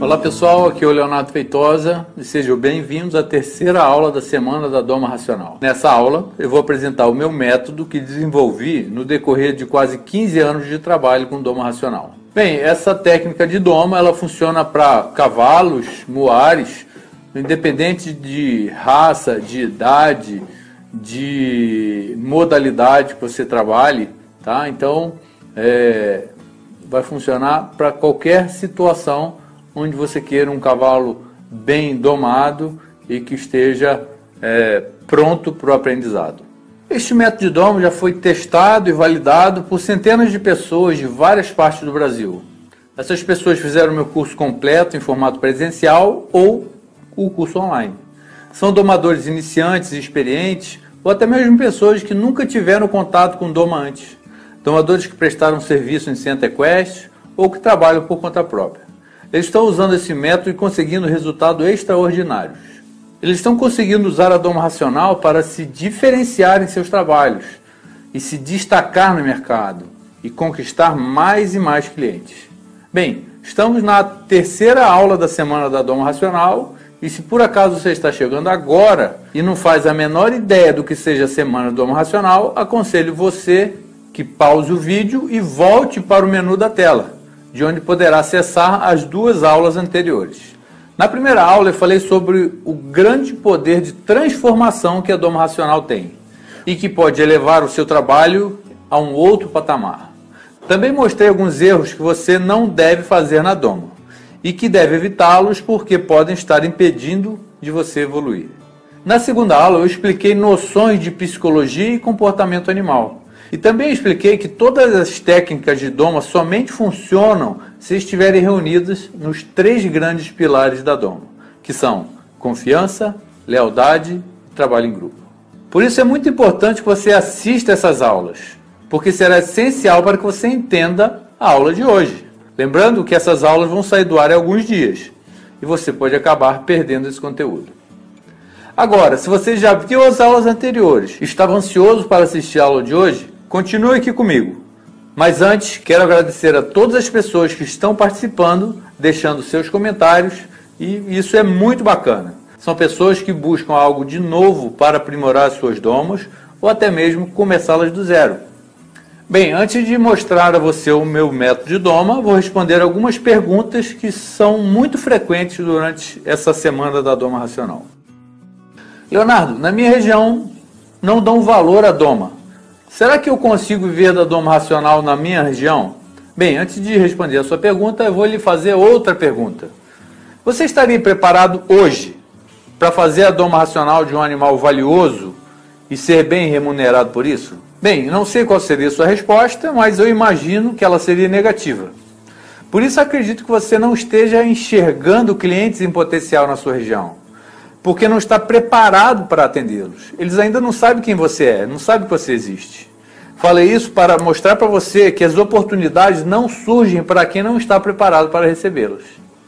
Olá pessoal, aqui é o Leonardo Feitosa e sejam bem-vindos à terceira aula da semana da Doma Racional. Nessa aula eu vou apresentar o meu método que desenvolvi no decorrer de quase 15 anos de trabalho com Doma Racional. Bem, essa técnica de doma ela funciona para cavalos, muares, independente de raça, de idade, de modalidade que você trabalhe, tá? Então vai funcionar para qualquer situação onde você queira um cavalo bem domado e que esteja pronto para o aprendizado. Este método de doma já foi testado e validado por centenas de pessoas de várias partes do Brasil. Essas pessoas fizeram meu curso completo em formato presencial ou o curso online. São domadores iniciantes e experientes, ou até mesmo pessoas que nunca tiveram contato com doma antes. Domadores que prestaram serviço em centro equestre ou que trabalham por conta própria. Eles estão usando esse método e conseguindo resultados extraordinários. Eles estão conseguindo usar a doma racional para se diferenciar em seus trabalhos e se destacar no mercado e conquistar mais e mais clientes. Bem, estamos na terceira aula da semana da Doma Racional e se por acaso você está chegando agora e não faz a menor ideia do que seja a semana da Doma Racional, aconselho você que pause o vídeo e volte para o menu da tela, de onde poderá acessar as duas aulas anteriores. Na primeira aula eu falei sobre o grande poder de transformação que a doma racional tem e que pode elevar o seu trabalho a um outro patamar. Também mostrei alguns erros que você não deve fazer na doma e que deve evitá-los porque podem estar impedindo de você evoluir. Na segunda aula eu expliquei noções de psicologia e comportamento animal. E também expliquei que todas as técnicas de doma somente funcionam se estiverem reunidas nos três grandes pilares da doma, que são confiança, lealdade e trabalho em grupo. Por isso é muito importante que você assista essas aulas, porque será essencial para que você entenda a aula de hoje. Lembrando que essas aulas vão sair do ar em alguns dias, e você pode acabar perdendo esse conteúdo. Agora, se você já viu as aulas anteriores e estava ansioso para assistir a aula de hoje, continue aqui comigo. Mas antes, quero agradecer a todas as pessoas que estão participando, deixando seus comentários, e isso é muito bacana. São pessoas que buscam algo de novo para aprimorar as suas domas, ou até mesmo começá-las do zero. Bem, antes de mostrar a você o meu método de doma, vou responder algumas perguntas que são muito frequentes durante essa semana da Doma Racional. Leonardo, na minha região não dão valor à doma. Será que eu consigo viver da doma racional na minha região? Bem, antes de responder a sua pergunta, eu vou lhe fazer outra pergunta. Você estaria preparado hoje para fazer a doma racional de um animal valioso e ser bem remunerado por isso? Bem, não sei qual seria a sua resposta, mas eu imagino que ela seria negativa. Por isso acredito que você não esteja enxergando clientes em potencial na sua região, porque não está preparado para atendê-los. Eles ainda não sabem quem você é, não sabem que você existe. Falei isso para mostrar para você que as oportunidades não surgem para quem não está preparado para recebê-las.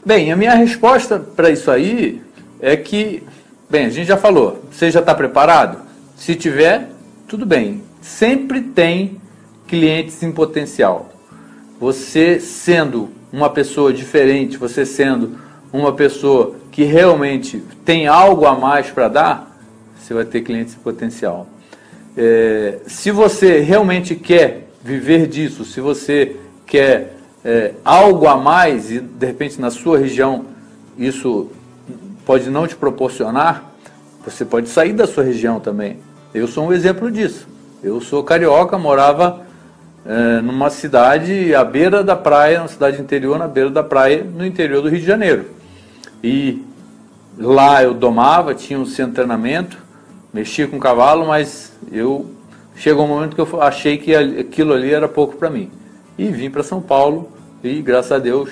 Bem, a minha resposta para isso aí é que, bem, a gente já falou, você já está preparado? Se tiver, tudo bem. Sempre tem clientes em potencial. Você sendo uma pessoa diferente, você sendo uma pessoa que realmente tem algo a mais para dar, você vai ter clientes em potencial. Se você realmente quer viver disso, se você quer algo a mais e de repente na sua região isso pode não te proporcionar, você pode sair da sua região também. Eu sou um exemplo disso. Eu sou carioca, morava numa cidade à beira da praia, uma cidade interior, na beira da praia, no interior do Rio de Janeiro. E lá eu domava, tinha um centro de treinamento, mexia com cavalo, mas chegou um momento que eu achei que aquilo ali era pouco para mim. E vim para São Paulo e, graças a Deus,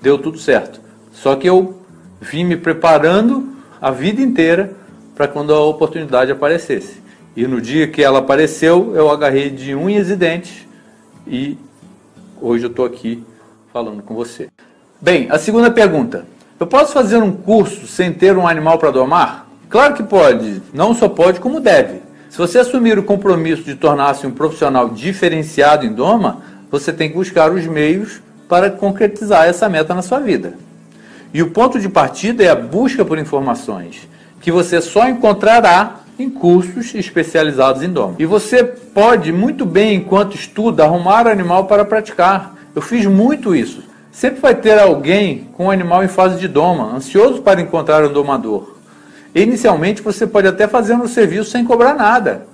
deu tudo certo. Só que eu vim me preparando a vida inteira para quando a oportunidade aparecesse. E no dia que ela apareceu, eu agarrei de unhas e dentes e hoje eu estou aqui falando com você. Bem, a segunda pergunta. Eu posso fazer um curso sem ter um animal para domar? Claro que pode, não só pode como deve. Se você assumir o compromisso de tornar-se um profissional diferenciado em doma, você tem que buscar os meios para concretizar essa meta na sua vida. E o ponto de partida é a busca por informações, que você só encontrará em cursos especializados em doma. E você pode muito bem, enquanto estuda, arrumar o animal para praticar. Eu fiz muito isso. Sempre vai ter alguém com um animal em fase de doma, ansioso para encontrar um domador. E, inicialmente você pode até fazer um serviço sem cobrar nada.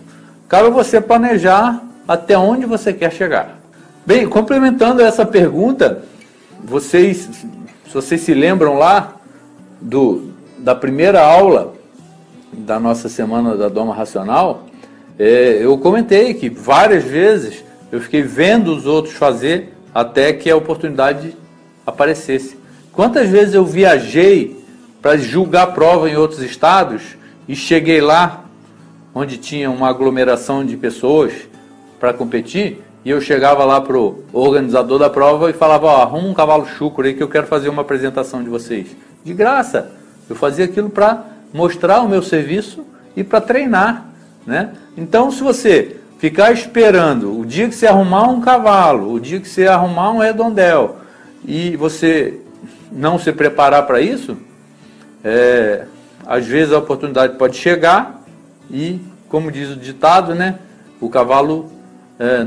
Cabe você planejar até onde você quer chegar. Bem, complementando essa pergunta, se vocês se lembram lá da primeira aula da nossa Semana da Doma Racional, eu comentei que várias vezes eu fiquei vendo os outros fazer até que a oportunidade aparecesse. Quantas vezes eu viajei para julgar a prova em outros estados e cheguei lá onde tinha uma aglomeração de pessoas para competir, e eu chegava lá para o organizador da prova e falava: arruma um cavalo chucro aí que eu quero fazer uma apresentação de vocês. De graça. Eu fazia aquilo para mostrar o meu serviço e para treinar, né? Então, se você ficar esperando o dia que você arrumar um cavalo, o dia que você arrumar um redondel, e você não se preparar para isso, às vezes a oportunidade pode chegar e, como diz o ditado, né, o cavalo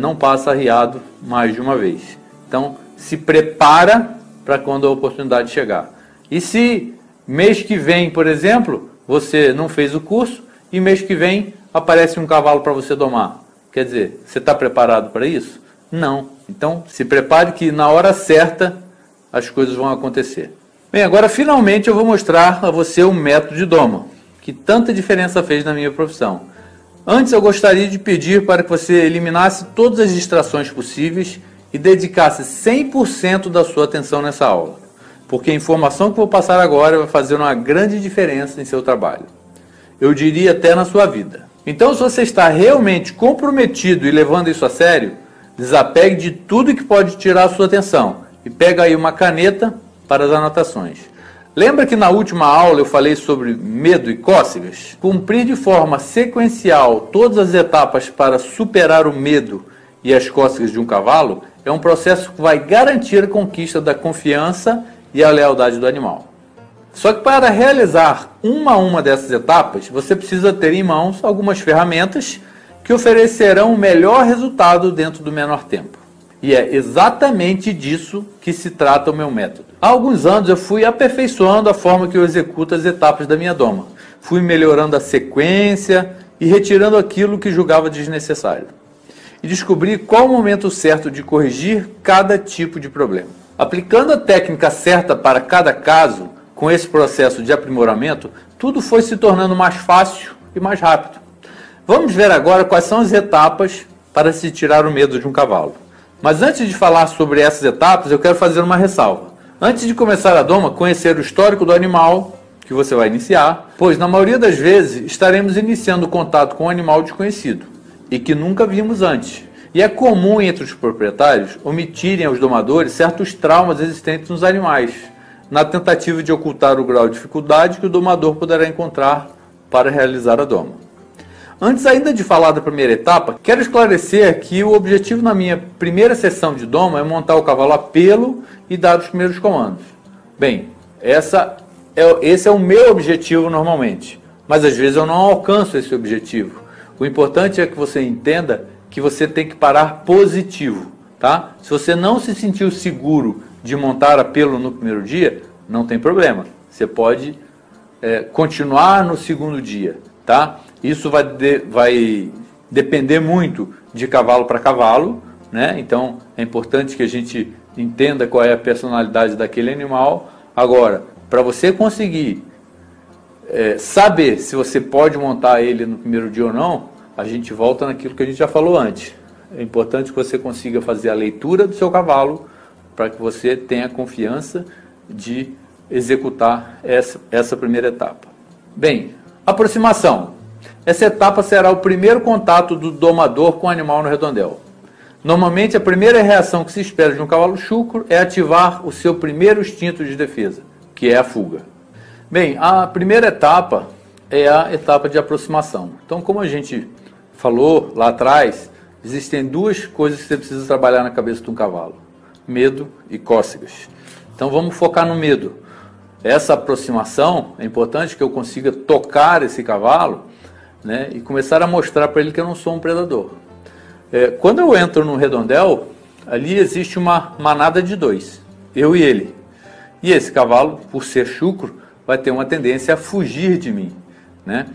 não passa arriado mais de uma vez. Então, se prepara para quando a oportunidade chegar. E se mês que vem, por exemplo, você não fez o curso e mês que vem aparece um cavalo para você domar, quer dizer, você está preparado para isso? Não. Então, se prepare que na hora certa as coisas vão acontecer. Bem, agora finalmente eu vou mostrar a você o método de doma, que tanta diferença fez na minha profissão. Antes eu gostaria de pedir para que você eliminasse todas as distrações possíveis e dedicasse 100% da sua atenção nessa aula, porque a informação que vou passar agora vai fazer uma grande diferença em seu trabalho. Eu diria até na sua vida. Então, se você está realmente comprometido e levando isso a sério, desapegue de tudo que pode tirar a sua atenção e pega aí uma caneta para as anotações. Lembra que na última aula eu falei sobre medo e cócegas? Cumprir de forma sequencial todas as etapas para superar o medo e as cócegas de um cavalo é um processo que vai garantir a conquista da confiança e a lealdade do animal. Só que para realizar uma a uma dessas etapas, você precisa ter em mãos algumas ferramentas que oferecerão o melhor resultado dentro do menor tempo. E é exatamente disso que se trata o meu método. Há alguns anos eu fui aperfeiçoando a forma que eu executo as etapas da minha doma. Fui melhorando a sequência e retirando aquilo que julgava desnecessário. E descobri qual o momento certo de corrigir cada tipo de problema. Aplicando a técnica certa para cada caso, com esse processo de aprimoramento, tudo foi se tornando mais fácil e mais rápido. Vamos ver agora quais são as etapas para se tirar o medo de um cavalo. Mas antes de falar sobre essas etapas, eu quero fazer uma ressalva. Antes de começar a doma, conhecer o histórico do animal que você vai iniciar, pois na maioria das vezes estaremos iniciando o contato com um animal desconhecido e que nunca vimos antes. E é comum entre os proprietários omitirem aos domadores certos traumas existentes nos animais, na tentativa de ocultar o grau de dificuldade que o domador poderá encontrar para realizar a doma. Antes ainda de falar da primeira etapa, quero esclarecer que o objetivo na minha primeira sessão de doma é montar o cavalo a pelo e dar os primeiros comandos. Bem, esse é o meu objetivo normalmente, mas às vezes eu não alcanço esse objetivo. O importante é que você entenda que você tem que parar positivo, tá? Se você não se sentiu seguro de montar a pelo no primeiro dia, não tem problema. Você pode continuar no segundo dia, tá? Isso vai depender muito de cavalo para cavalo, né? Então é importante que a gente entenda qual é a personalidade daquele animal. Agora, para você conseguir saber se você pode montar ele no primeiro dia ou não, a gente volta naquilo que a gente já falou antes. É importante que você consiga fazer a leitura do seu cavalo para que você tenha confiança de executar essa primeira etapa. Bem, aproximação. Essa etapa será o primeiro contato do domador com o animal no redondel. Normalmente, a primeira reação que se espera de um cavalo chucro é ativar o seu primeiro instinto de defesa, que é a fuga. Bem, a primeira etapa é a etapa de aproximação. Então, como a gente falou lá atrás, existem duas coisas que você precisa trabalhar na cabeça de um cavalo: medo e cócegas. Então, vamos focar no medo. essa aproximação, é importante que eu consiga tocar esse cavalo, né, e começar a mostrar para ele que eu não sou um predador. Quando eu entro no redondel, ali existe uma manada de dois, eu e ele. E esse cavalo, por ser chucro, vai ter uma tendência a fugir de mim, né?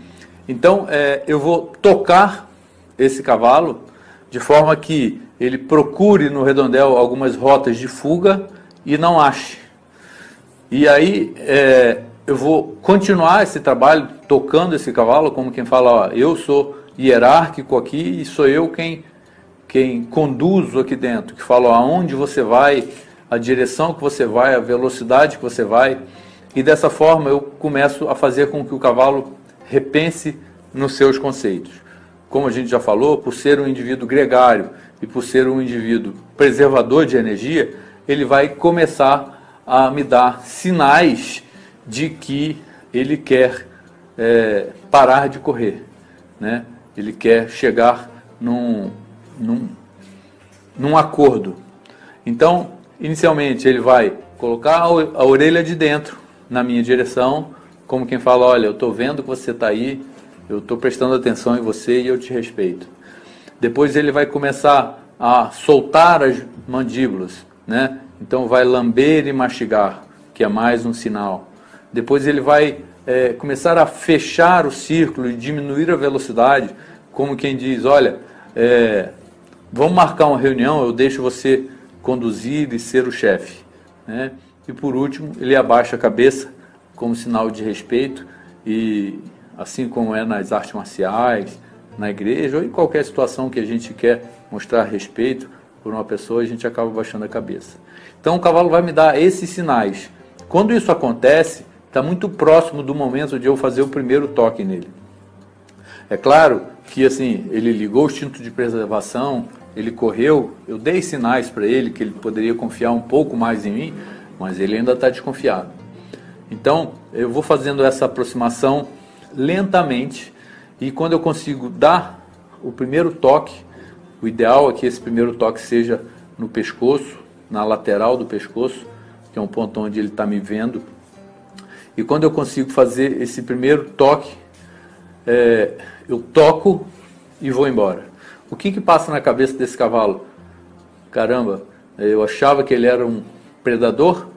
Então, eu vou tocar esse cavalo de forma que ele procure no redondel algumas rotas de fuga e não ache. E aí, eu vou continuar esse trabalho tocando esse cavalo, como quem fala, ó, eu sou hierárquico aqui e sou eu quem conduzo aqui dentro, que falo aonde você vai, a direção que você vai, a velocidade que você vai, e dessa forma eu começo a fazer com que o cavalo repense nos seus conceitos. Como a gente já falou, por ser um indivíduo gregário e por ser um indivíduo preservador de energia, ele vai começar a me dar sinais de que ele quer parar de correr, né? Ele quer chegar num acordo. Então, inicialmente, ele vai colocar a orelha de dentro na minha direção, como quem fala, olha, eu estou vendo que você está aí, eu estou prestando atenção em você e eu te respeito. Depois ele vai começar a soltar as mandíbulas, né? Então vai lamber e mastigar, que é mais um sinal. Depois ele vai começar a fechar o círculo e diminuir a velocidade, como quem diz, olha, vamos marcar uma reunião, eu deixo você conduzir e ser o chefe, né? E por último, ele abaixa a cabeça como sinal de respeito, e assim como é nas artes marciais, na igreja ou em qualquer situação que a gente quer mostrar respeito por uma pessoa, a gente acaba baixando a cabeça. Então o cavalo vai me dar esses sinais. Quando isso acontece, está muito próximo do momento de eu fazer o primeiro toque nele. É claro que assim, ele ligou o instinto de preservação, ele correu, eu dei sinais para ele que ele poderia confiar um pouco mais em mim, mas ele ainda está desconfiado. Então, eu vou fazendo essa aproximação lentamente, e quando eu consigo dar o primeiro toque, o ideal é que esse primeiro toque seja no pescoço, na lateral do pescoço, que é um ponto onde ele está me vendo. E quando eu consigo fazer esse primeiro toque, eu toco e vou embora. O que passa na cabeça desse cavalo? Caramba, eu achava que ele era um predador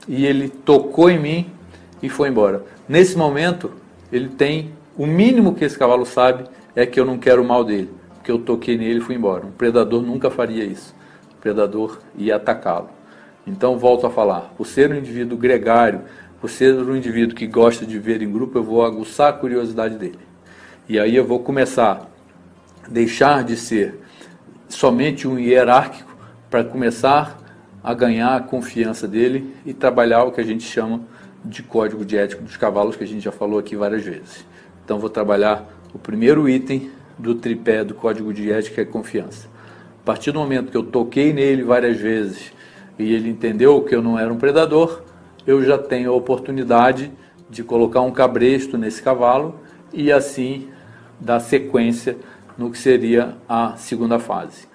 e ele tocou em mim e foi embora. Nesse momento, ele tem, o mínimo que esse cavalo sabe é que eu não quero o mal dele, que eu toquei nele e fui embora. Um predador nunca faria isso. O predador ia atacá-lo. Então, volto a falar, por ser um indivíduo gregário, por ser um indivíduo que gosta de viver em grupo, eu vou aguçar a curiosidade dele. E aí eu vou começar a deixar de ser somente um hierárquico para começar a ganhar a confiança dele e trabalhar o que a gente chama de código de ética dos cavalos, que a gente já falou aqui várias vezes. Então vou trabalhar o primeiro item do tripé do código de ética, que é confiança. A partir do momento que eu toquei nele várias vezes e ele entendeu que eu não era um predador, eu já tenho a oportunidade de colocar um cabresto nesse cavalo e assim dar sequência no que seria a segunda fase.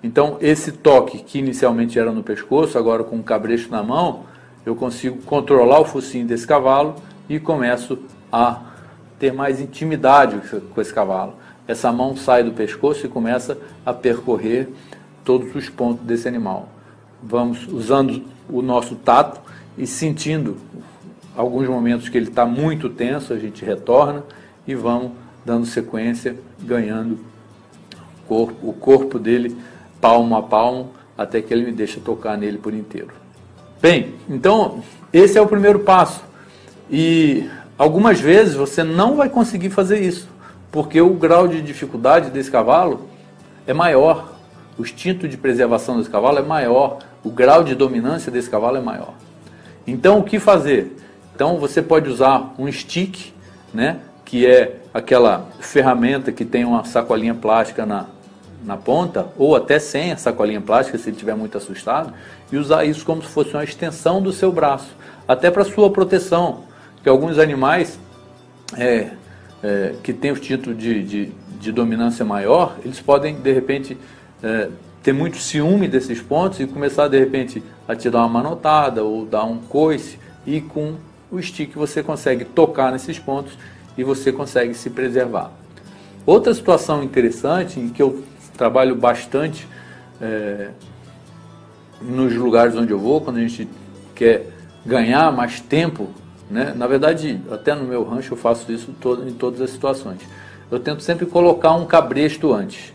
Então, esse toque que inicialmente era no pescoço, agora com o cabresto na mão, eu consigo controlar o focinho desse cavalo e começo a ter mais intimidade com esse cavalo. Essa mão sai do pescoço e começa a percorrer todos os pontos desse animal. Vamos usando o nosso tato e sentindo alguns momentos que ele está muito tenso, a gente retorna e vamos dando sequência, ganhando o corpo dele palmo a palmo, até que ele me deixa tocar nele por inteiro. Bem, então esse é o primeiro passo. E algumas vezes você não vai conseguir fazer isso, porque o grau de dificuldade desse cavalo é maior, o instinto de preservação desse cavalo é maior, o grau de dominância desse cavalo é maior. Então o que fazer? Então você pode usar um stick, né, que é aquela ferramenta que tem uma sacolinha plástica na ponta, ou até sem a sacolinha plástica, se ele estiver muito assustado, e usar isso como se fosse uma extensão do seu braço, até para sua proteção, que alguns animais que têm o instinto de dominância maior, eles podem, de repente, ter muito ciúme desses pontos e começar, de repente, a te dar uma manotada ou dar um coice, e com o stick você consegue tocar nesses pontos e você consegue se preservar. Outra situação interessante, em que eu trabalho bastante nos lugares onde eu vou, quando a gente quer ganhar mais tempo, né? Na verdade, até no meu rancho eu faço isso em todas as situações. Eu tento sempre colocar um cabresto antes,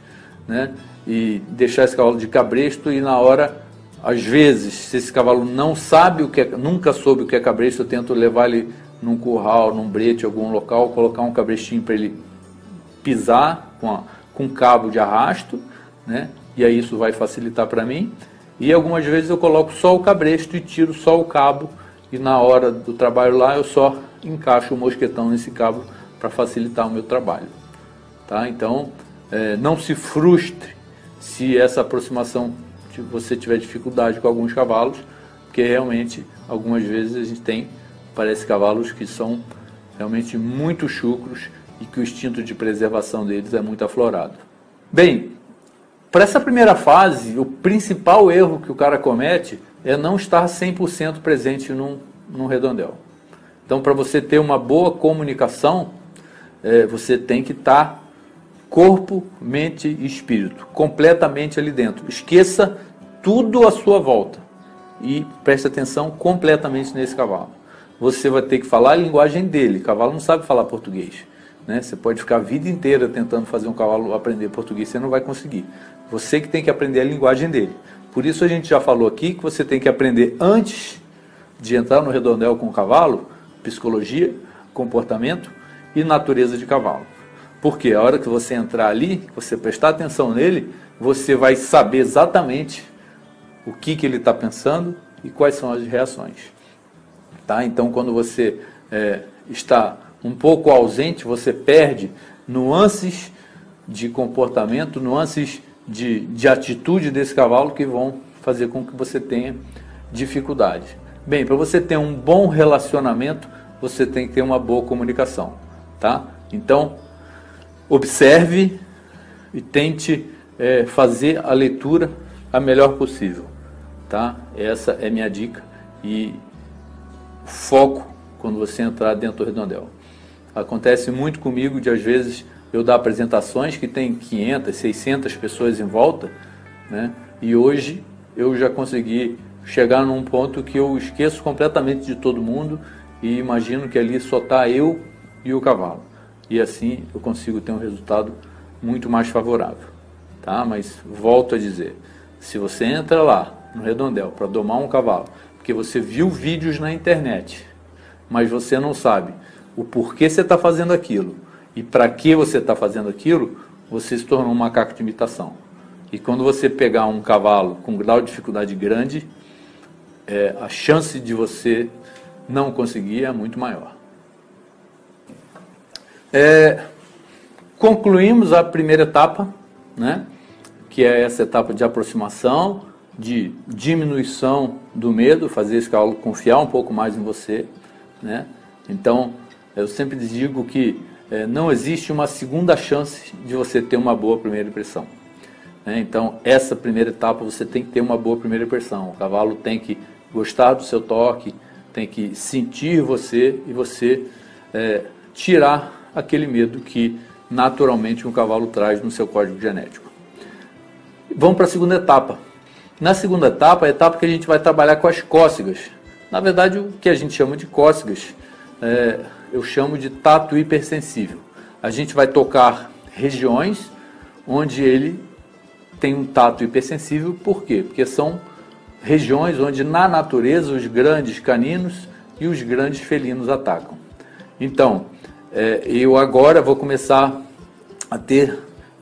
né? E deixar esse cavalo de cabresto, e na hora, às vezes, se esse cavalo não sabe o que é, nunca soube o que é cabresto, eu tento levar ele num curral, num brete, algum local, colocar um cabrestinho para ele pisar com cabo de arrasto, né? E aí isso vai facilitar para mim. E algumas vezes eu coloco só o cabresto e tiro só o cabo, e na hora do trabalho lá eu só encaixo o mosquetão nesse cabo para facilitar o meu trabalho. Tá? Então, não se frustre se essa aproximação você tiver dificuldade com alguns cavalos, porque realmente algumas vezes a gente parece cavalos que são realmente muito chucros e que o instinto de preservação deles é muito aflorado. Bem, para essa primeira fase, o principal erro que o cara comete é não estar 100% presente num redondel. Então, para você ter uma boa comunicação, você tem que estar corpo, mente e espírito completamente ali dentro. Esqueça tudo à sua volta e preste atenção completamente nesse cavalo. Você vai ter que falar a linguagem dele. O cavalo não sabe falar português, né? Você pode ficar a vida inteira tentando fazer um cavalo aprender português, você não vai conseguir. Você que tem que aprender a linguagem dele. Por isso a gente já falou aqui que você tem que aprender antes de entrar no redondel com o cavalo, psicologia, comportamento e natureza de cavalo. Porque a hora que você entrar ali, você prestar atenção nele, você vai saber exatamente o que ele está pensando e quais são as reações. Tá? Então, quando você está um pouco ausente, você perde nuances de comportamento, nuances de atitude desse cavalo que vão fazer com que você tenha dificuldade. Bem, para você ter um bom relacionamento, você tem que ter uma boa comunicação. Tá? Então, observe e tente fazer a leitura a melhor possível. Tá? Essa é minha dica e foco quando você entrar dentro do redondel. Acontece muito comigo de, às vezes, eu dar apresentações que tem 500, 600 pessoas em volta, né? E hoje eu já consegui chegar num ponto que eu esqueço completamente de todo mundo e imagino que ali só está eu e o cavalo. E assim eu consigo ter um resultado muito mais favorável. Tá? Mas volto a dizer, se você entra lá no redondel para domar um cavalo, porque você viu vídeos na internet, mas você não sabe o porquê você está fazendo aquilo e para que você está fazendo aquilo, você se tornou um macaco de imitação. E quando você pegar um cavalo com grau de dificuldade grande, a chance de você não conseguir é muito maior. Concluímos a primeira etapa, né? Que é essa etapa de aproximação, de diminuição do medo, fazer esse cavalo confiar um pouco mais em você, né? Então, eu sempre digo que não existe uma segunda chance de você ter uma boa primeira impressão. Né? Então, essa primeira etapa você tem que ter uma boa primeira impressão. O cavalo tem que gostar do seu toque, tem que sentir você e você tirar aquele medo que naturalmente um cavalo traz no seu código genético. Vamos para a segunda etapa. Na segunda etapa, a etapa que a gente vai trabalhar com as cócegas. Na verdade, o que a gente chama de cócegas, eu chamo de tato hipersensível. A gente vai tocar regiões onde ele tem um tato hipersensível. Por quê? Porque são regiões onde na natureza os grandes caninos e os grandes felinos atacam. Então, eu agora vou começar a ter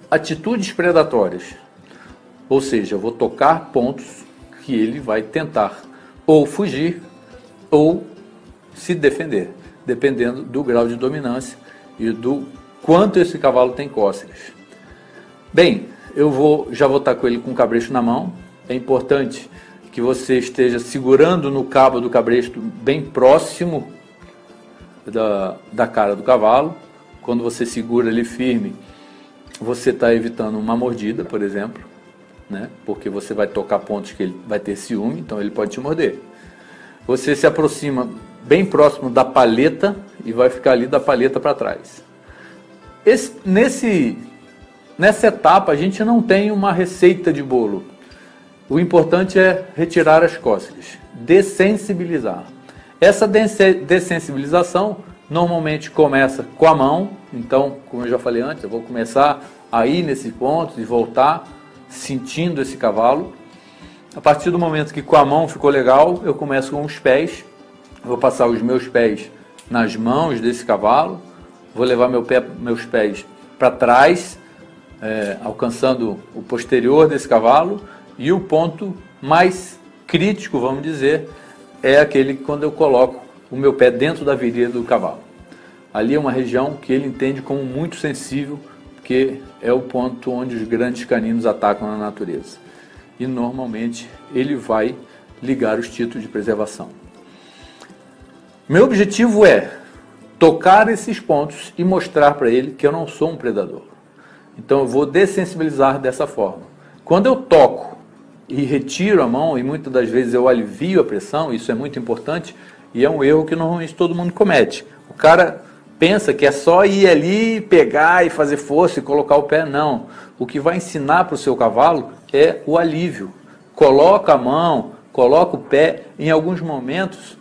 atitudes predatórias. Ou seja, eu vou tocar pontos que ele vai tentar ou fugir ou se defender, dependendo do grau de dominância e do quanto esse cavalo tem cócegas. Bem, já vou estar com ele com o cabresto na mão. É importante que você esteja segurando no cabo do cabresto bem próximo da cara do cavalo. Quando você segura ele firme, você está evitando uma mordida, por exemplo, né? Porque você vai tocar pontos que ele vai ter ciúme, então ele pode te morder. Você se aproxima bem próximo da paleta e vai ficar ali da paleta para trás. Nessa etapa a gente não tem uma receita de bolo. O importante é retirar as cócegas, dessensibilizar. Essa dessensibilização normalmente começa com a mão, então, como eu já falei antes, eu vou começar a ir nesse ponto e voltar sentindo esse cavalo. A partir do momento que com a mão ficou legal, eu começo com os pés, vou passar os meus pés nas mãos desse cavalo, vou levar meus pés para trás, alcançando o posterior desse cavalo, e o ponto mais crítico, vamos dizer, é aquele quando eu coloco o meu pé dentro da virilha do cavalo. Ali é uma região que ele entende como muito sensível, porque é o ponto onde os grandes caninos atacam na natureza. E normalmente ele vai ligar os títulos de preservação. Meu objetivo é tocar esses pontos e mostrar para ele que eu não sou um predador. Então eu vou dessensibilizar dessa forma. Quando eu toco e retiro a mão, e muitas das vezes eu alivio a pressão, isso é muito importante, e é um erro que normalmente todo mundo comete. O cara pensa que é só ir ali, pegar e fazer força e colocar o pé. Não. O que vai ensinar para o seu cavalo é o alívio. Coloca a mão, coloca o pé, em alguns momentos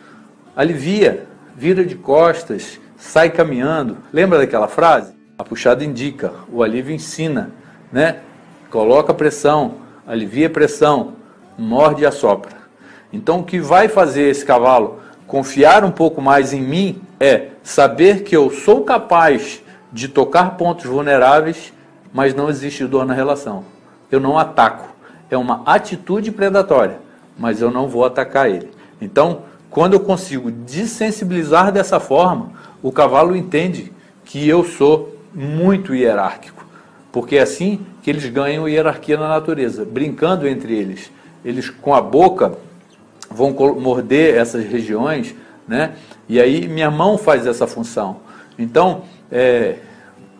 alivia, vira de costas, sai caminhando. Lembra daquela frase? A puxada indica, o alívio ensina, né? Coloca pressão, alivia a pressão, morde e assopra. Então o que vai fazer esse cavalo confiar um pouco mais em mim é saber que eu sou capaz de tocar pontos vulneráveis, mas não existe dor na relação. Eu não ataco. É uma atitude predatória, mas eu não vou atacar ele. Então, quando eu consigo desensibilizar dessa forma, o cavalo entende que eu sou muito hierárquico, porque é assim que eles ganham hierarquia na natureza, brincando entre eles. Eles com a boca vão morder essas regiões, né? E aí minha mão faz essa função. Então,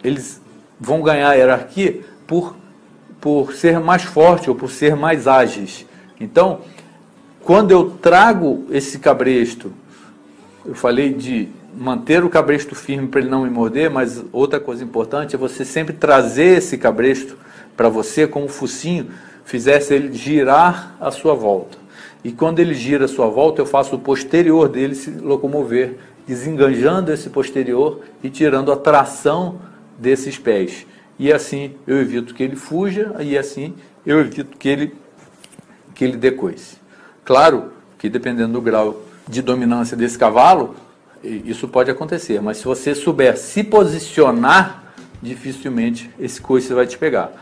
eles vão ganhar hierarquia por ser mais forte ou por ser mais ágeis. Então, quando eu trago esse cabresto, eu falei de manter o cabresto firme para ele não me morder, mas outra coisa importante é você sempre trazer esse cabresto para você, como o focinho fizesse ele girar a sua volta. E quando ele gira a sua volta, eu faço o posterior dele se locomover, desenganjando esse posterior e tirando a tração desses pés. E assim eu evito que ele fuja, e assim eu evito que ele dê coice. Claro que dependendo do grau de dominância desse cavalo, isso pode acontecer, mas se você souber se posicionar, dificilmente esse coice vai te pegar.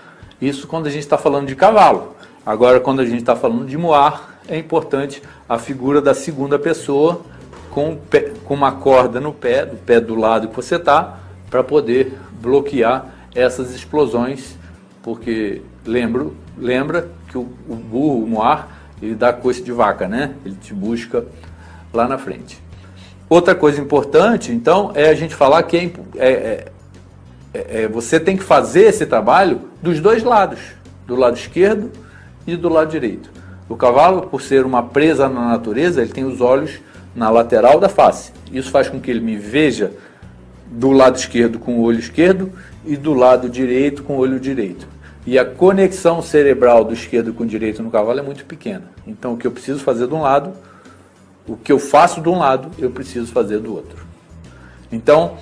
Isso quando a gente está falando de cavalo. Agora, quando a gente está falando de muar, é importante a figura da segunda pessoa com uma corda no pé, do pé do lado que você está, para poder bloquear essas explosões, porque lembra que o burro, o muar, ele dá coice de vaca, né? Ele te busca lá na frente. Outra coisa importante, então, é a gente falar que você tem que fazer esse trabalho dos dois lados, do lado esquerdo e do lado direito. O cavalo, por ser uma presa na natureza, ele tem os olhos na lateral da face. Isso faz com que ele me veja do lado esquerdo com o olho esquerdo e do lado direito com o olho direito. E a conexão cerebral do esquerdo com o direito no cavalo é muito pequena. Então, o que eu preciso fazer de um lado, o que eu faço de um lado, eu preciso fazer do outro. Então,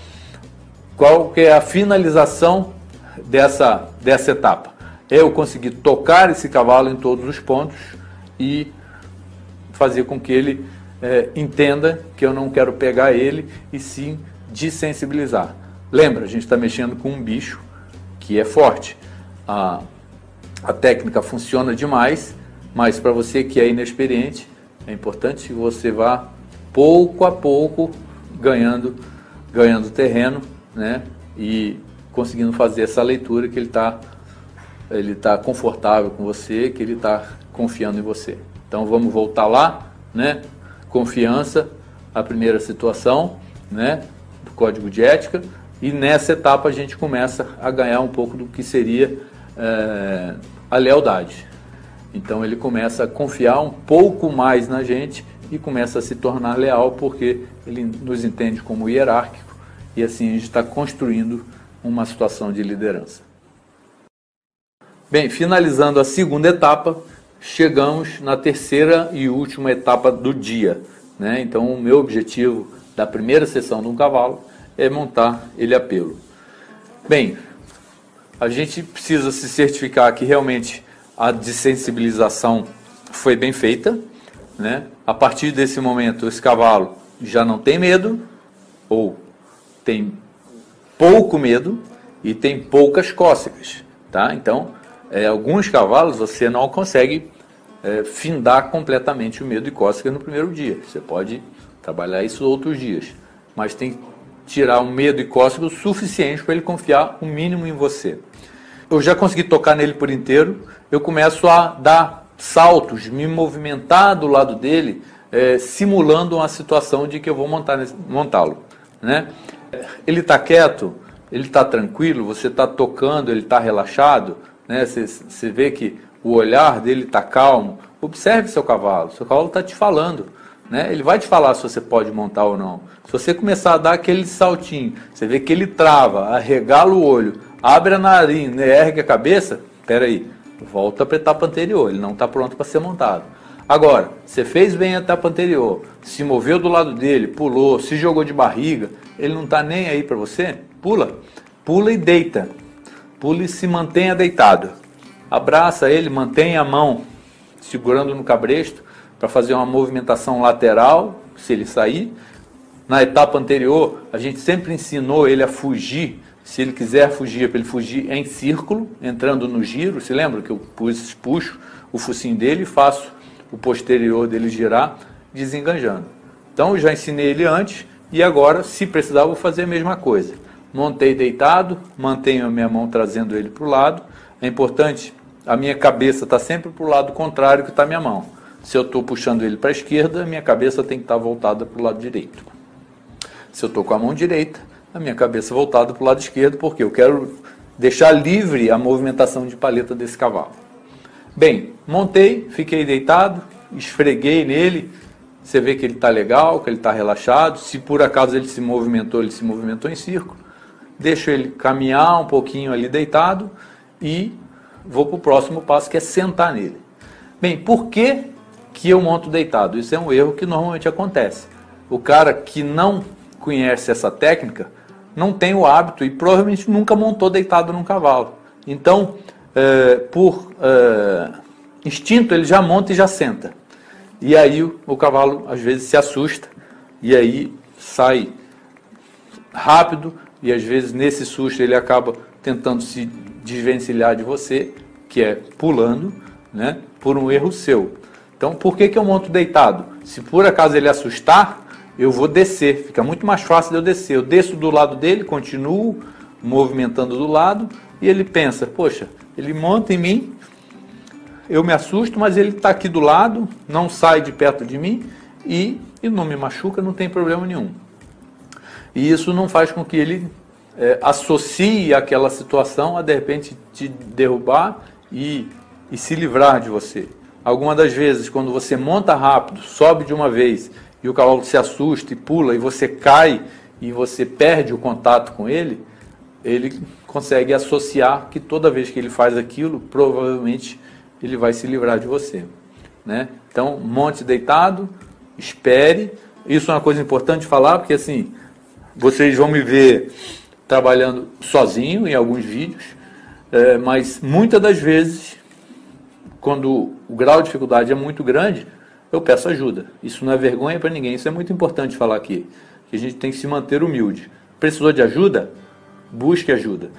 qual que é a finalização dessa etapa? É eu conseguir tocar esse cavalo em todos os pontos e fazer com que ele entenda que eu não quero pegar ele e sim desensibilizar. Lembra, a gente está mexendo com um bicho que é forte. A técnica funciona demais, mas para você que é inexperiente, é importante que você vá pouco a pouco ganhando terreno, né? E conseguindo fazer essa leitura que ele tá confortável com você, que ele está confiando em você. Então vamos voltar lá, né? Confiança, a primeira situação, né? Do código de ética, e nessa etapa a gente começa a ganhar um pouco do que seria a lealdade. Então ele começa a confiar um pouco mais na gente e começa a se tornar leal, porque ele nos entende como hierárquico, e assim a gente está construindo uma situação de liderança. Bem, finalizando a segunda etapa, chegamos na terceira e última etapa do dia, né? Então, o meu objetivo da primeira sessão de um cavalo é montar ele a pelo. Bem, a gente precisa se certificar que realmente a desensibilização foi bem feita, né? A partir desse momento, esse cavalo já não tem medo, ou tem pouco medo e tem poucas cócegas, tá? Então, alguns cavalos você não consegue findar completamente o medo e cócega no primeiro dia. Você pode trabalhar isso outros dias, mas tem que tirar o medo e cócega o suficiente para ele confiar o mínimo em você. Eu já consegui tocar nele por inteiro, eu começo a dar saltos, me movimentar do lado dele, simulando uma situação de que eu vou montá-lo, né? Ele está quieto, ele está tranquilo, você está tocando, ele está relaxado, né? Você vê que o olhar dele está calmo. Observe seu cavalo está te falando, né? Ele vai te falar se você pode montar ou não. Se você começar a dar aquele saltinho, você vê que ele trava, arregala o olho, abre a narina, né, ergue a cabeça, espera aí, volta para a etapa anterior, ele não está pronto para ser montado. Agora, você fez bem a etapa anterior, se moveu do lado dele, pulou, se jogou de barriga, ele não está nem aí para você, pula e deita. Pula e se mantenha deitado. Abraça ele, mantenha a mão segurando no cabresto para fazer uma movimentação lateral, se ele sair. Na etapa anterior, a gente sempre ensinou ele a fugir. Se ele quiser fugir, para ele fugir em círculo, entrando no giro. Se lembra que eu puxo o focinho dele e faço o posterior dele girar, desenganjando. Então, eu já ensinei ele antes e agora, se precisar, vou fazer a mesma coisa. Montei deitado, mantenho a minha mão trazendo ele para o lado. É importante, a minha cabeça está sempre para o lado contrário que está a minha mão. Se eu estou puxando ele para a esquerda, a minha cabeça tem que estar voltada para o lado direito. Se eu estou com a mão direita, a minha cabeça voltada para o lado esquerdo, porque eu quero deixar livre a movimentação de paleta desse cavalo. Bem, montei, fiquei deitado, esfreguei nele, você vê que ele está legal, que ele está relaxado. Se por acaso ele se movimentou em círculo. Deixo ele caminhar um pouquinho ali deitado e vou para o próximo passo, que é sentar nele. Bem, por que eu monto deitado? Isso é um erro que normalmente acontece. O cara que não conhece essa técnica não tem o hábito e provavelmente nunca montou deitado num cavalo. Então, por instinto, ele já monta e já senta. E aí o cavalo às vezes se assusta e aí sai rápido e às vezes nesse susto ele acaba tentando se desvencilhar de você, que é pulando, né, por um erro seu. Então, por que eu monto deitado? Se por acaso ele assustar, eu vou descer, fica muito mais fácil de eu descer. Eu desço do lado dele, continuo movimentando do lado e ele pensa, poxa, ele monta em mim, eu me assusto, mas ele está aqui do lado, não sai de perto de mim e não me machuca, não tem problema nenhum. E isso não faz com que ele associe aquela situação a de repente te derrubar e se livrar de você. Algumas das vezes, quando você monta rápido, sobe de uma vez e o cavalo se assusta e pula e você cai e você perde o contato com ele, ele consegue associar que toda vez que ele faz aquilo, provavelmente ele vai se livrar de você, né? Então, monte deitado, espere. Isso é uma coisa importante de falar, porque assim, vocês vão me ver trabalhando sozinho em alguns vídeos, mas muitas das vezes, quando o grau de dificuldade é muito grande, eu peço ajuda. Isso não é vergonha para ninguém, isso é muito importante falar aqui, que a gente tem que se manter humilde. Precisou de ajuda? Busque ajuda.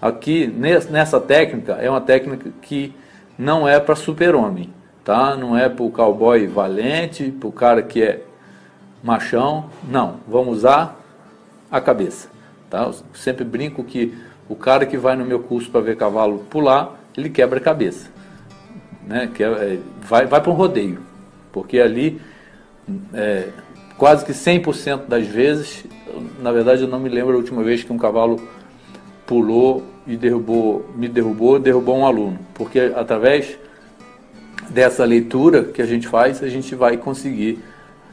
Aqui, nessa técnica, é uma técnica que não é para super-homem, tá? Não é para o cowboy valente, para o cara que é machão, não. Vamos usar a cabeça, tá? Eu sempre brinco que o cara que vai no meu curso para ver cavalo pular, ele quebra a cabeça, né? Vai para um rodeio, porque ali quase que 100% das vezes, na verdade eu não me lembro a última vez que um cavalo pulou e derrubou um aluno, porque através dessa leitura que a gente faz, a gente vai conseguir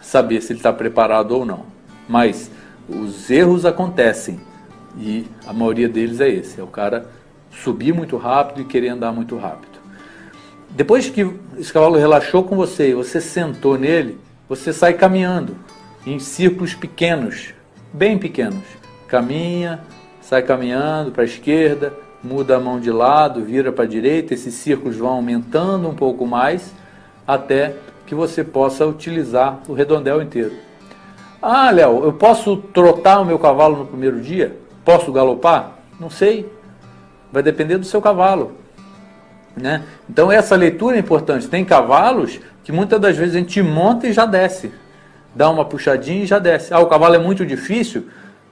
saber se ele está preparado ou não. Mas os erros acontecem e a maioria deles é esse, é o cara subir muito rápido e querer andar muito rápido. Depois que esse cavalo relaxou com você e você sentou nele, você sai caminhando em círculos pequenos, bem pequenos. Caminha, sai caminhando para a esquerda, muda a mão de lado, vira para a direita, esses círculos vão aumentando um pouco mais até que você possa utilizar o redondel inteiro. Ah, Léo, eu posso trotar o meu cavalo no primeiro dia? Posso galopar? Não sei. Vai depender do seu cavalo, né? Então essa leitura é importante. Tem cavalos que muitas das vezes a gente monta e já desce. Dá uma puxadinha e já desce. Ah, o cavalo é muito difícil?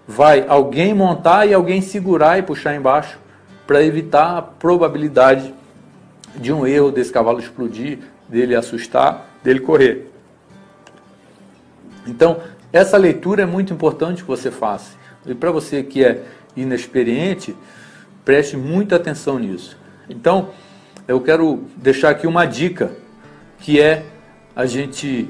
Vai alguém montar e alguém segurar e puxar embaixo para evitar a probabilidade de um erro desse cavalo explodir, dele assustar, dele correr. Então, essa leitura é muito importante que você faça. E para você que é inexperiente, preste muita atenção nisso. Então, eu quero deixar aqui uma dica, que é a gente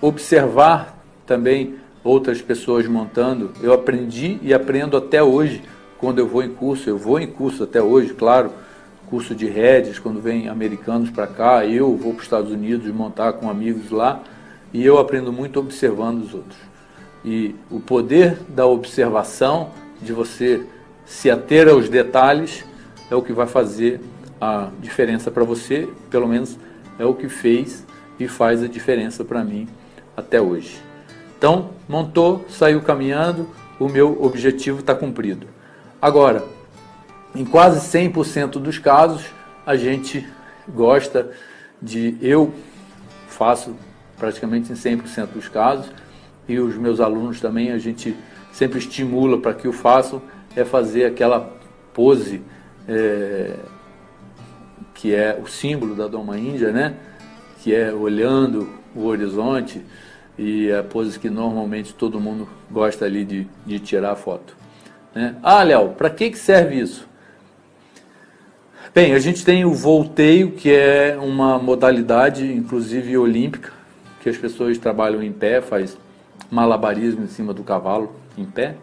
observar também outras pessoas montando. Eu aprendi e aprendo até hoje, quando eu vou em curso até hoje, claro, curso de rédeas, quando vem americanos para cá, eu vou para os Estados Unidos montar com amigos lá, e eu aprendo muito observando os outros. E o poder da observação, de você se ater aos detalhes, é o que vai fazer a diferença para você, pelo menos é o que fez e faz a diferença para mim até hoje. Então, montou, saiu caminhando, o meu objetivo está cumprido. Agora, em quase 100% dos casos, a gente gosta de, eu faço praticamente em 100% dos casos, e os meus alunos também, a gente sempre estimula para que o façam, é fazer aquela pose que é o símbolo da Doma Índia, né? Que é olhando o horizonte, e a pose que normalmente todo mundo gosta ali de tirar a foto, né? Ah, Léo, para que serve isso? Bem, a gente tem o volteio, que é uma modalidade, inclusive olímpica, que as pessoas trabalham em pé, faz malabarismo em cima do cavalo, em pé.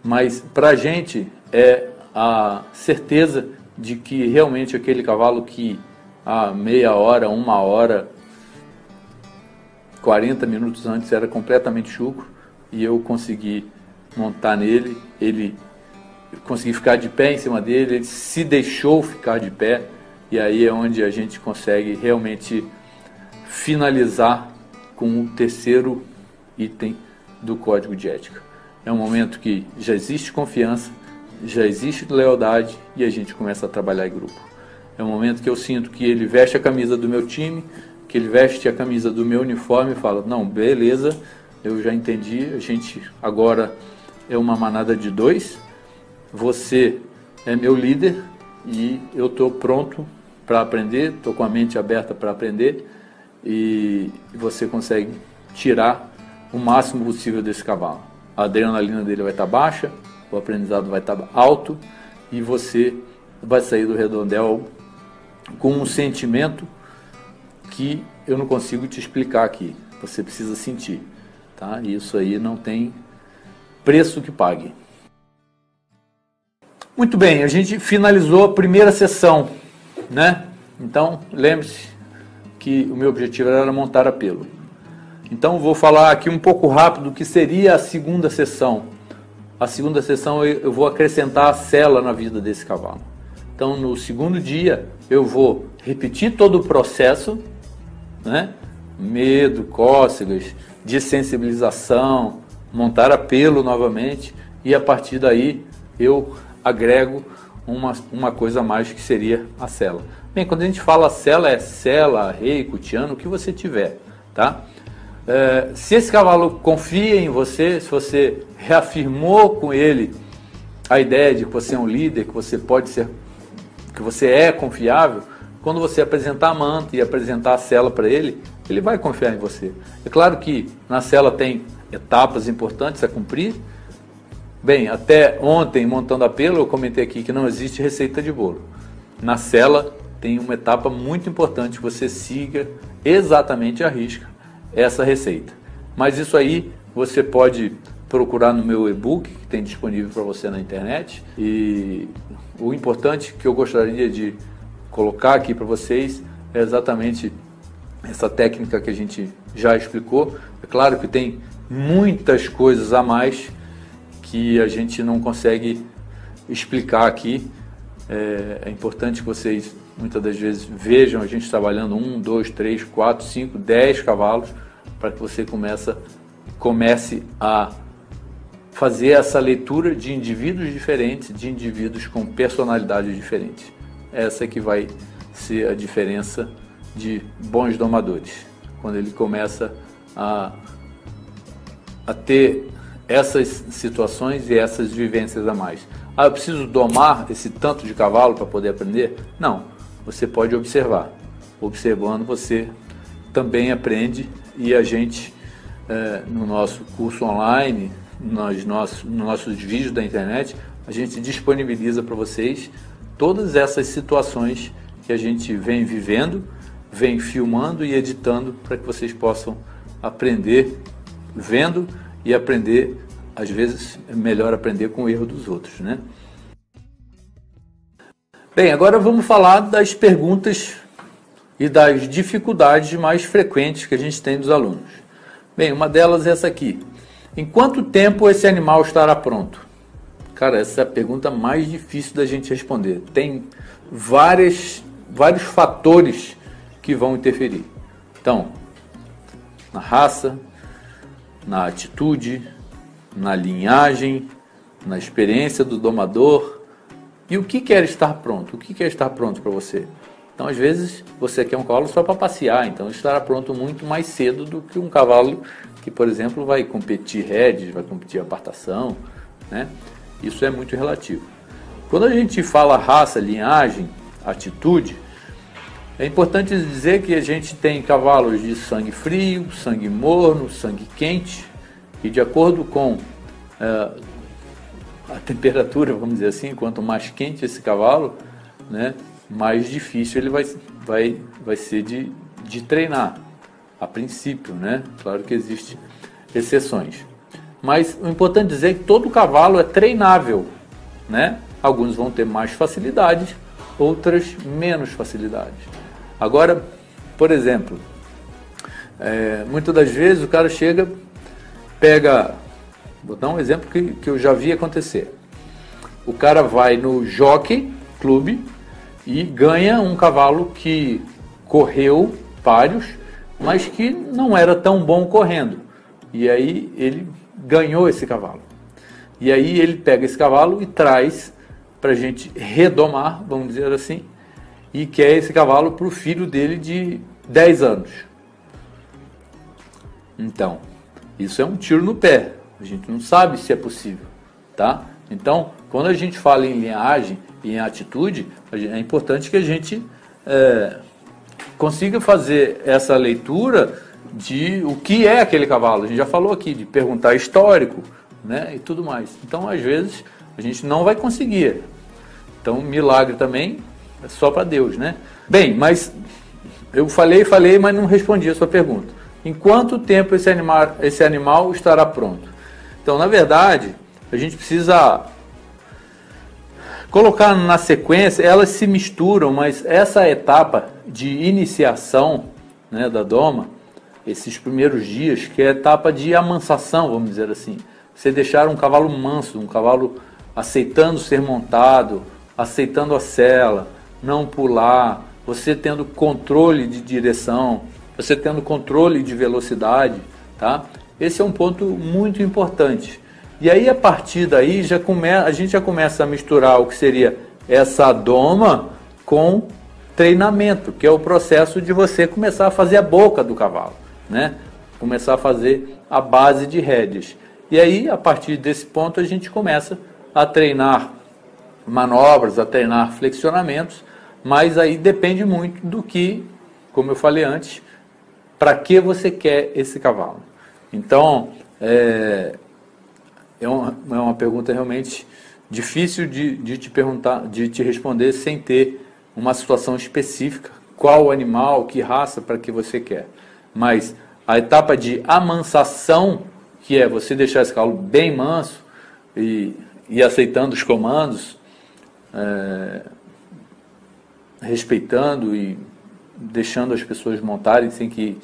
Mas para a gente é a certeza de que realmente aquele cavalo que há meia hora, 1 hora, 40 minutos antes era completamente chucro, e eu consegui montar nele, ele consegui ficar de pé em cima dele, ele se deixou ficar de pé, e aí é onde a gente consegue realmente finalizar com o terceiro item do Código de Ética. É um momento que já existe confiança, já existe lealdade, e a gente começa a trabalhar em grupo. É um momento que eu sinto que ele veste a camisa do meu time, que ele veste a camisa do meu uniforme e fala, não, beleza, eu já entendi, a gente agora é uma manada de 2, você é meu líder e eu estou pronto para aprender, estou com a mente aberta para aprender, e você consegue tirar o máximo possível desse cavalo. A adrenalina dele vai estar baixa, o aprendizado vai estar alto, e você vai sair do redondel com um sentimento que eu não consigo te explicar aqui. Você precisa sentir, tá? E isso aí não tem preço que pague. Muito bem, a gente finalizou a primeira sessão, né? Então, lembre-se que o meu objetivo era montar a pelo. Então, vou falar aqui um pouco rápido o que seria a segunda sessão. A segunda sessão eu vou acrescentar a sela na vida desse cavalo. Então, no segundo dia, eu vou repetir todo o processo, né? Medo, cócegas, dessensibilização, montar a pelo novamente, e a partir daí eu agrego uma coisa a mais, que seria a sela. Bem, quando a gente fala sela, é sela, rei, cutiano, o que você tiver, tá? Se esse cavalo confia em você, se você reafirmou com ele a ideia de que você é um líder, que você pode ser, que você é confiável, quando você apresentar a manta e apresentar a sela para ele, ele vai confiar em você. É claro que na sela tem etapas importantes a cumprir. Bem, até ontem, montando a pelo, eu comentei aqui que não existe receita de bolo. Na sela tem uma etapa muito importante, que você siga exatamente à risca essa receita. Mas isso aí você pode procurar no meu e-book, que tem disponível para você na internet. E o importante que eu gostaria de colocar aqui para vocês é exatamente essa técnica que a gente já explicou. É claro que tem muitas coisas a mais que a gente não consegue explicar aqui. É importante que vocês muitas das vezes vejam a gente trabalhando 1, 2, 3, 4, 5, 10 cavalos para que você comece a fazer essa leitura de indivíduos diferentes, de indivíduos com personalidades diferentes. Essa que vai ser a diferença de bons domadores, quando ele começa a ter essas situações e essas vivências a mais. Ah, eu preciso domar esse tanto de cavalo para poder aprender? Não, você pode observar. Observando você também aprende, e a gente, no nosso curso online, nos nossos vídeos da internet, a gente disponibiliza para vocês todas essas situações que a gente vem vivendo, vem filmando e editando para que vocês possam aprender vendo e aprender. Às vezes é melhor aprender com o erro dos outros, né? Bem, agora vamos falar das perguntas e das dificuldades mais frequentes que a gente tem dos alunos. Bem, uma delas é essa aqui. Em quanto tempo esse animal estará pronto? Cara, essa é a pergunta mais difícil da gente responder. Tem vários fatores que vão interferir. Então, na raça, na atitude, na linhagem, na experiência do domador. E o que quer estar pronto? O que quer estar pronto para você? Então, às vezes, você quer um cavalo só para passear, então estará pronto muito mais cedo do que um cavalo que, por exemplo, vai competir rédeas, vai competir apartação, né? Isso é muito relativo. Quando a gente fala raça, linhagem, atitude, é importante dizer que a gente tem cavalos de sangue frio, sangue morno, sangue quente, e de acordo com a temperatura, vamos dizer assim, quanto mais quente esse cavalo, né, mais difícil ele vai ser de treinar, a princípio, né? Claro que existem exceções. Mas o importante dizer é que todo cavalo é treinável, né? Alguns vão ter mais facilidades, outras menos facilidades. Agora, por exemplo, muitas das vezes o cara chega, vou dar um exemplo que eu já vi acontecer. O cara vai no Jockey Club e ganha um cavalo que correu páreos, mas que não era tão bom correndo. E aí ele ganhou esse cavalo. E aí ele pega esse cavalo e traz para a gente redomar, vamos dizer assim, e quer esse cavalo para o filho dele de 10 anos. Então, isso é um tiro no pé. A gente não sabe se é possível, tá? Então, quando a gente fala em linhagem e em atitude, é importante que a gente consiga fazer essa leitura de o que é aquele cavalo. A gente já falou aqui de perguntar histórico, né, e tudo mais. Então, às vezes, a gente não vai conseguir. Então, milagre também é só para Deus, né? Bem, mas eu falei, mas não respondi a sua pergunta. Em quanto tempo esse animal estará pronto? Então, na verdade, a gente precisa colocar na sequência, elas se misturam, mas essa etapa de iniciação, né, da doma, esses primeiros dias, que é a etapa de amansação, vamos dizer assim. Você deixar um cavalo manso, um cavalo aceitando ser montado, aceitando a sela, não pular, você tendo controle de direção, você tendo controle de velocidade, tá? Esse é um ponto muito importante. E aí, a partir daí, a gente já começa a misturar o que seria essa doma com treinamento, que é o processo de você começar a fazer a boca do cavalo, né? Começar a fazer a base de rédeas. E aí, a partir desse ponto, a gente começa a treinar manobras, a treinar flexionamentos, mas aí depende muito do que, como eu falei antes, para que você quer esse cavalo. Então, é uma pergunta realmente difícil de te perguntar, de te responder sem ter uma situação específica, qual animal, que raça para que você quer. Mas a etapa de amansação, que é você deixar esse cavalo bem manso e aceitando os comandos, respeitando e deixando as pessoas montarem sem que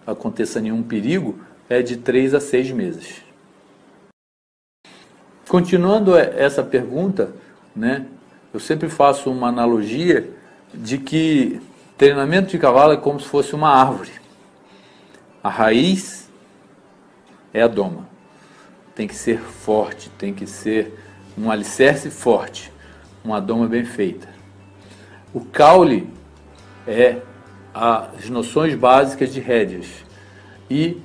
aconteça nenhum perigo, é de 3 a 6 meses. Continuando essa pergunta, né, eu sempre faço uma analogia de que treinamento de cavalo é como se fosse uma árvore. A raiz é a doma. Tem que ser forte, tem que ser um alicerce forte, uma doma bem feita. O caule é as noções básicas de rédeas e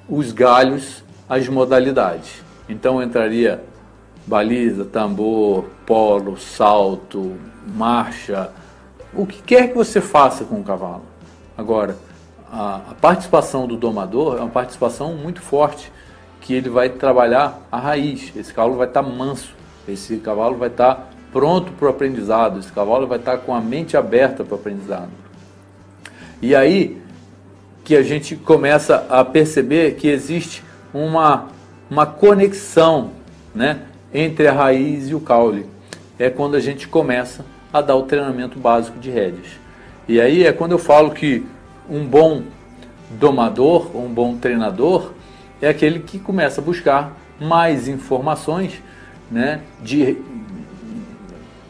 os galhos, as modalidades. Então entraria baliza, tambor, polo, salto, marcha, o que quer que você faça com o cavalo. Agora, a participação do domador é uma participação muito forte, que ele vai trabalhar a raiz. Esse cavalo vai estar manso, esse cavalo vai estar pronto para o aprendizado, esse cavalo vai estar com a mente aberta para o aprendizado. E aí que a gente começa a perceber que existe uma conexão, né, entre a raiz e o caule. É quando a gente começa a dar o treinamento básico de rédeas. E aí é quando eu falo que um bom domador, um bom treinador, é aquele que começa a buscar mais informações, né, de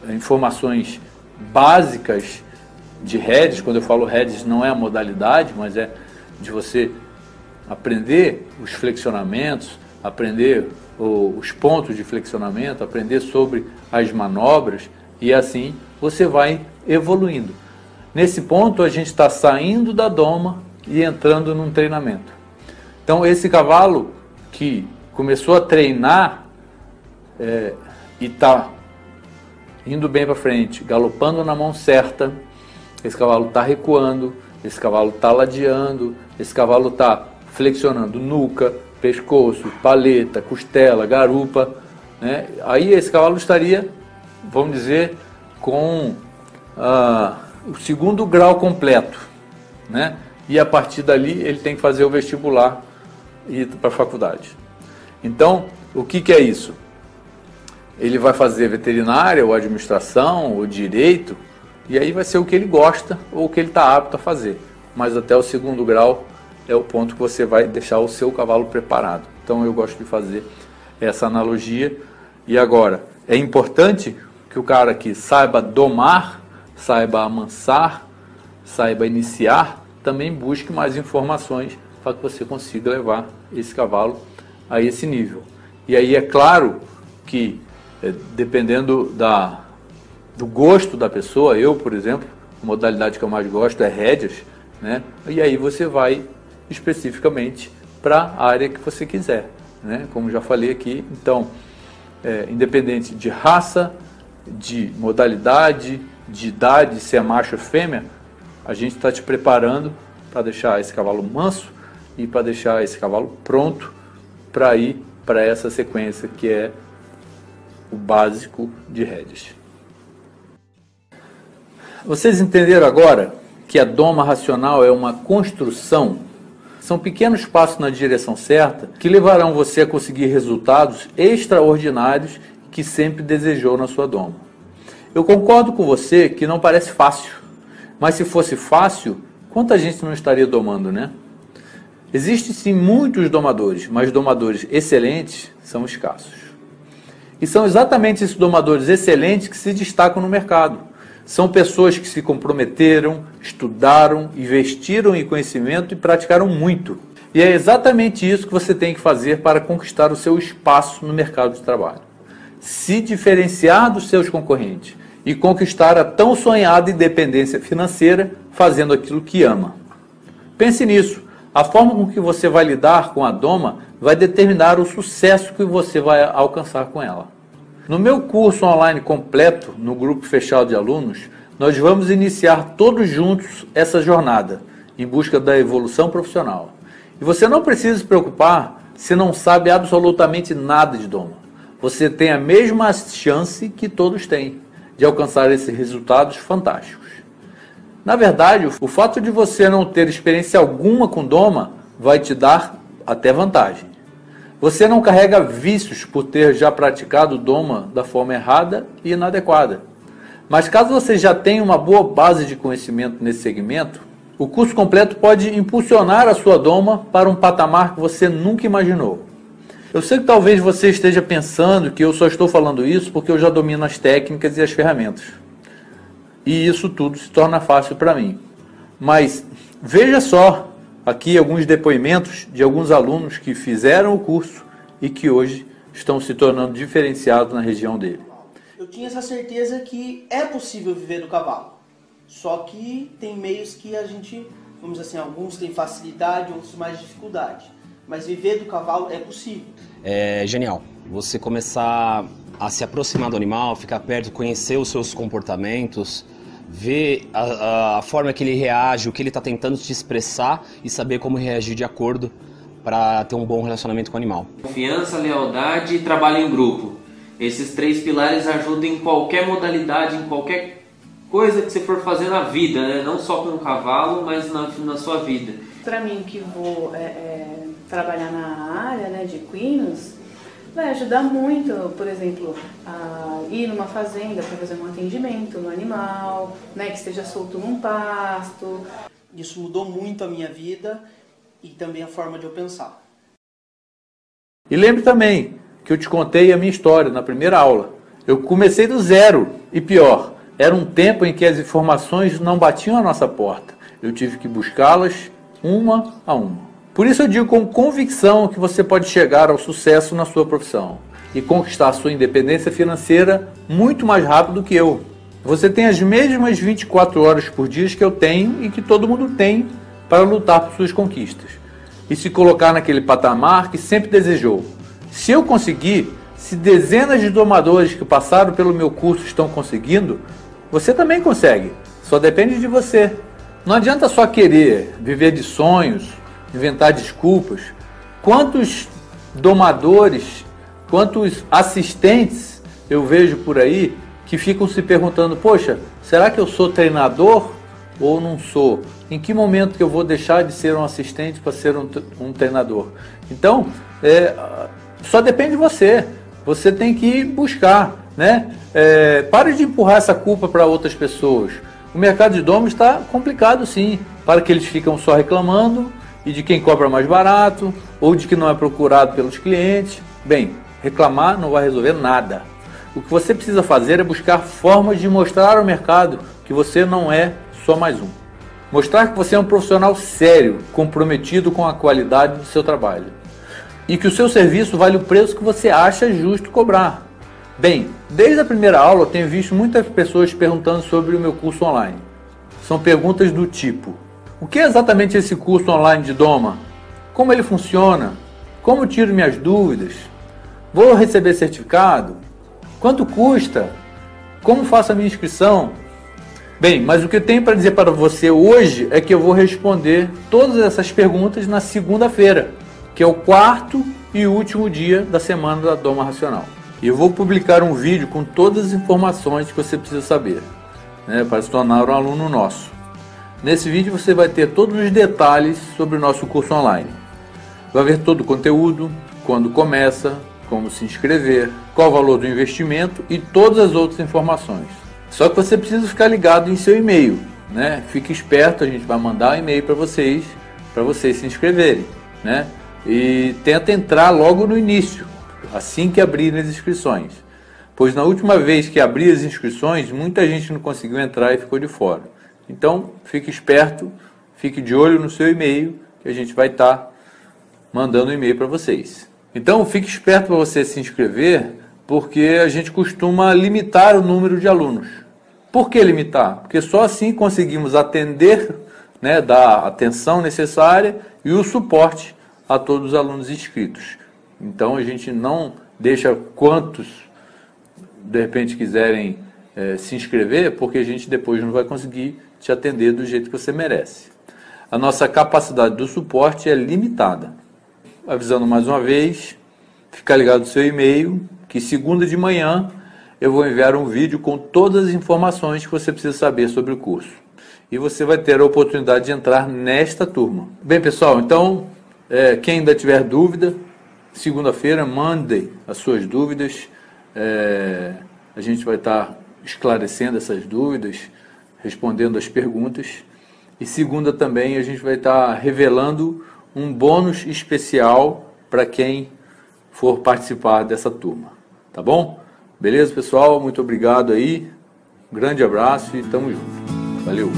informações básicas de rédeas. Quando eu falo rédeas, não é a modalidade, mas é de você aprender os flexionamentos, aprender os pontos de flexionamento, aprender sobre as manobras, e assim você vai evoluindo. Nesse ponto a gente está saindo da doma e entrando num treinamento. Então esse cavalo que começou a treinar e está indo bem para frente, galopando na mão certa, esse cavalo está recuando, esse cavalo está ladeando, esse cavalo está flexionando nuca, pescoço, paleta, costela, garupa, né? Aí esse cavalo estaria, vamos dizer, com o 2º grau completo, né? E a partir dali ele tem que fazer o vestibular e ir para a faculdade. Então, o que é isso? Ele vai fazer veterinária, ou administração, ou direito, e aí vai ser o que ele gosta ou o que ele está apto a fazer. Mas até o 2º grau é o ponto que você vai deixar o seu cavalo preparado. Então eu gosto de fazer essa analogia. E agora, é importante que o cara que saiba domar, saiba amansar, saiba iniciar, também busque mais informações para que você consiga levar esse cavalo a esse nível. E aí é claro que, dependendo do gosto da pessoa, eu, por exemplo, a modalidade que eu mais gosto é rédeas, né? E aí você vai especificamente para a área que você quiser, né? Como já falei aqui, então, independente de raça, de modalidade, de idade, se é macho ou fêmea, a gente está te preparando para deixar esse cavalo manso e para deixar esse cavalo pronto para ir para essa sequência que é o básico de rédeas. Vocês entenderam agora que a doma racional é uma construção? São pequenos passos na direção certa que levarão você a conseguir resultados extraordinários que sempre desejou na sua doma. Eu concordo com você que não parece fácil, mas se fosse fácil, quanta gente não estaria domando, né? Existem sim muitos domadores, mas domadores excelentes são escassos. E são exatamente esses domadores excelentes que se destacam no mercado. São pessoas que se comprometeram, estudaram, investiram em conhecimento e praticaram muito. E é exatamente isso que você tem que fazer para conquistar o seu espaço no mercado de trabalho. Se diferenciar dos seus concorrentes e conquistar a tão sonhada independência financeira fazendo aquilo que ama. Pense nisso. A forma com que você vai lidar com a doma vai determinar o sucesso que você vai alcançar com ela. No meu curso online completo, no grupo fechado de alunos, nós vamos iniciar todos juntos essa jornada em busca da evolução profissional. E você não precisa se preocupar se não sabe absolutamente nada de doma. Você tem a mesma chance que todos têm de alcançar esses resultados fantásticos. Na verdade, o fato de você não ter experiência alguma com doma vai te dar até vantagem. Você não carrega vícios por ter já praticado o Doma da forma errada e inadequada. Mas caso você já tenha uma boa base de conhecimento nesse segmento, o curso completo pode impulsionar a sua Doma para um patamar que você nunca imaginou. Eu sei que talvez você esteja pensando que eu só estou falando isso porque eu já domino as técnicas e as ferramentas. E isso tudo se torna fácil para mim. Mas veja só aqui alguns depoimentos de alguns alunos que fizeram o curso e que hoje estão se tornando diferenciados na região dele. Eu tinha essa certeza que é possível viver do cavalo. Só que tem meios que a gente, vamos dizer assim, alguns têm facilidade, outros mais dificuldade. Mas viver do cavalo é possível. É genial. Você começar a se aproximar do animal, ficar perto, conhecer os seus comportamentos, ver a forma que ele reage, o que ele está tentando te expressar e saber como reagir de acordo para ter um bom relacionamento com o animal. Confiança, lealdade e trabalho em grupo. Esses 3 pilares ajudam em qualquer modalidade, em qualquer coisa que você for fazer na vida, né? Não só com o cavalo, mas na sua vida. Para mim, que vou trabalhar na área, né, de equinos, vai ajudar muito, por exemplo, a ir numa fazenda para fazer um atendimento no animal, né, que esteja solto num pasto. Isso mudou muito a minha vida e também a forma de eu pensar. E lembre também que eu te contei a minha história na primeira aula. Eu comecei do zero e pior, era um tempo em que as informações não batiam à nossa porta. Eu tive que buscá-las uma a uma. Por isso eu digo com convicção que você pode chegar ao sucesso na sua profissão e conquistar sua independência financeira muito mais rápido que eu. Você tem as mesmas 24 horas por dia que eu tenho e que todo mundo tem para lutar por suas conquistas e se colocar naquele patamar que sempre desejou. Se eu conseguir, se dezenas de domadores que passaram pelo meu curso estão conseguindo, você também consegue. Só depende de você. Não adianta só querer viver de sonhos, inventar desculpas. Quantos domadores, quantos assistentes eu vejo por aí que ficam se perguntando, poxa, será que eu sou treinador ou não sou? Em que momento que eu vou deixar de ser um assistente para ser um treinador? Então, só depende de você. Você tem que buscar, né? Pare de empurrar essa culpa para outras pessoas. O mercado de domos está complicado sim, para que eles ficam só reclamando e de quem cobra mais barato, ou de que não é procurado pelos clientes. Bem, reclamar não vai resolver nada. O que você precisa fazer é buscar formas de mostrar ao mercado que você não é só mais um. Mostrar que você é um profissional sério, comprometido com a qualidade do seu trabalho. E que o seu serviço vale o preço que você acha justo cobrar. Bem, desde a primeira aula eu tenho visto muitas pessoas perguntando sobre o meu curso online. São perguntas do tipo: o que é exatamente esse curso online de Doma? Como ele funciona? Como tiro minhas dúvidas? Vou receber certificado? Quanto custa? Como faço a minha inscrição? Bem, mas o que eu tenho para dizer para você hoje é que eu vou responder todas essas perguntas na segunda-feira, que é o 4º e último dia da semana da Doma Racional. E eu vou publicar um vídeo com todas as informações que você precisa saber, né, para se tornar um aluno nosso. Nesse vídeo você vai ter todos os detalhes sobre o nosso curso online. Vai ver todo o conteúdo, quando começa, como se inscrever, qual o valor do investimento e todas as outras informações. Só que você precisa ficar ligado em seu e-mail, né? Fique esperto, a gente vai mandar um e-mail para vocês se inscreverem, né? E tenta entrar logo no início, assim que abrirem as inscrições. Pois na última vez que abri as inscrições, muita gente não conseguiu entrar e ficou de fora. Então, fique esperto, fique de olho no seu e-mail, que a gente vai estar mandando um e-mail para vocês. Então, fique esperto para você se inscrever, porque a gente costuma limitar o número de alunos. Por que limitar? Porque só assim conseguimos atender, né, dar a atenção necessária e o suporte a todos os alunos inscritos. Então, a gente não deixa quantos, de repente, quiserem se inscrever, porque a gente depois não vai conseguir te atender do jeito que você merece. A nossa capacidade do suporte é limitada. Avisando mais uma vez, fica ligado no seu e-mail, que segunda de manhã eu vou enviar um vídeo com todas as informações que você precisa saber sobre o curso. E você vai ter a oportunidade de entrar nesta turma. Bem, pessoal, então Quem ainda tiver dúvida, segunda-feira, mande as suas dúvidas. A gente vai estar esclarecendo essas dúvidas, respondendo as perguntas. E segunda também a gente vai estar revelando um bônus especial para quem for participar dessa turma. Tá bom? Beleza, pessoal? Muito obrigado aí. Um grande abraço e tamo junto. Valeu!